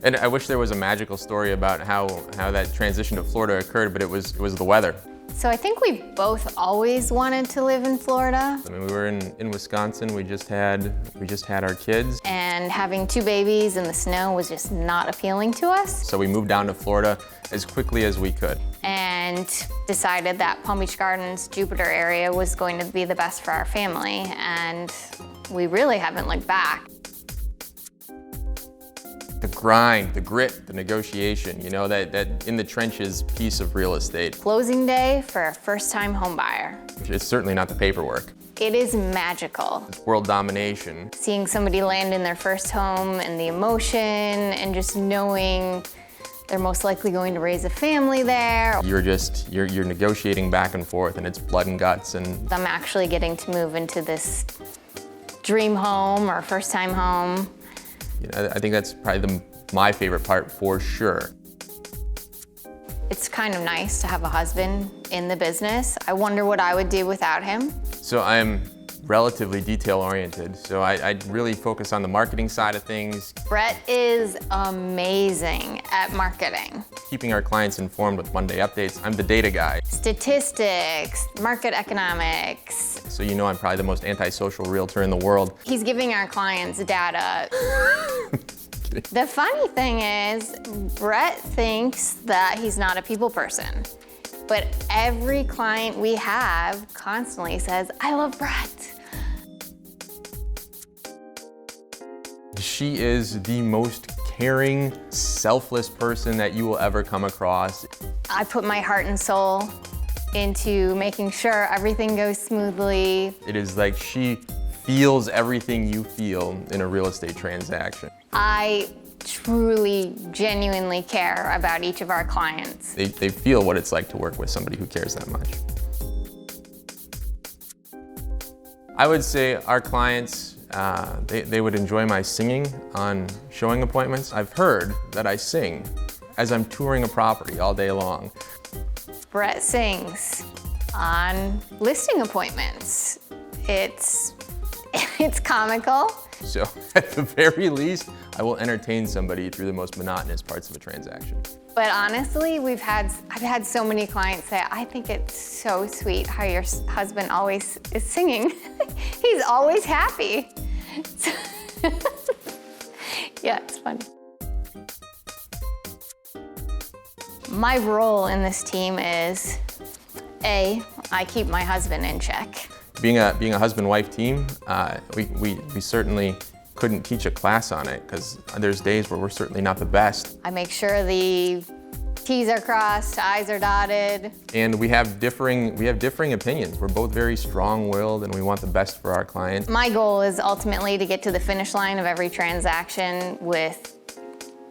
And I wish there was a magical story about how that transition to Florida occurred, but it was the weather. So I think we both always wanted to live in Florida. I mean, we were in Wisconsin. We just had our kids. And having 2 babies in the snow was just not appealing to us. So we moved down to Florida as quickly as we could. And decided that Palm Beach Gardens, Jupiter area was going to be the best for our family. And we really haven't looked back. The grind, the grit, the negotiation, you know, that in the trenches piece of real estate. Closing day for a first-time home buyer. It's certainly not the paperwork. It is magical. It's world domination. Seeing somebody land in their first home and the emotion and just knowing they're most likely going to raise a family there. You're negotiating back and forth, and it's blood and guts. And I'm actually getting to move into this dream home or first-time home. You know, I think that's probably my favorite part for sure. It's kind of nice to have a husband in the business. I wonder what I would do without him. So I'm relatively detail-oriented, so I really focus on the marketing side of things. Brett is amazing at marketing. Keeping our clients informed with Monday updates. I'm the data guy. Statistics, market economics. So you know I'm probably the most antisocial realtor in the world. He's giving our clients data. The funny thing is, Brett thinks that he's not a people person. But every client we have constantly says, I love Brett. She is the most caring, selfless person that you will ever come across. I put my heart and soul into making sure everything goes smoothly. It is like she feels everything you feel in a real estate transaction. I truly, genuinely care about each of our clients. They feel what it's like to work with somebody who cares that much. I would say our clients, they would enjoy my singing on showing appointments. I've heard that I sing as I'm touring a property all day long. Brett sings on listing appointments. It's comical. So at the very least, I will entertain somebody through the most monotonous parts of a transaction. But honestly, I've had so many clients say, I think it's so sweet how your husband always is singing. He's always happy. Yeah, it's funny. My role in this team is, A, I keep my husband in check. Being a husband-wife team, we certainly couldn't teach a class on it because there's days where we're certainly not the best. I make sure the T's are crossed, I's are dotted. And we have differing opinions. We're both very strong-willed and we want the best for our clients. My goal is ultimately to get to the finish line of every transaction with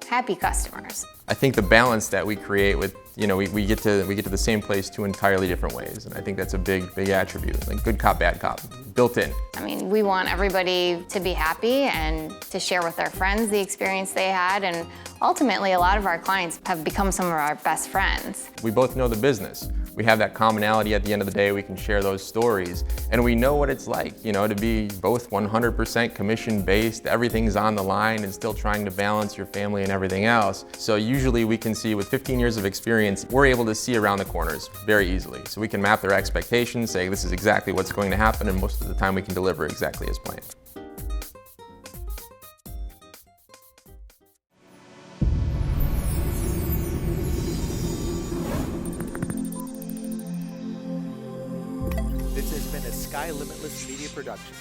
happy customers. I think the balance that we create with, you know, we get to the same place 2 entirely different ways, and I think that's a big attribute, like good cop, bad cop, built in. I mean, we want everybody to be happy and to share with their friends the experience they had, and ultimately a lot of our clients have become some of our best friends. We both know the business. We have that commonality at the end of the day. We can share those stories, and we know what it's like, you know, to be both 100% commission-based, everything's on the line, and still trying to balance your family and everything else. So usually we can see, with 15 years of experience, we're able to see around the corners very easily. So we can map their expectations, say this is exactly what's going to happen, and most of the time we can deliver exactly as planned. This has been a Sky Limitless Media production.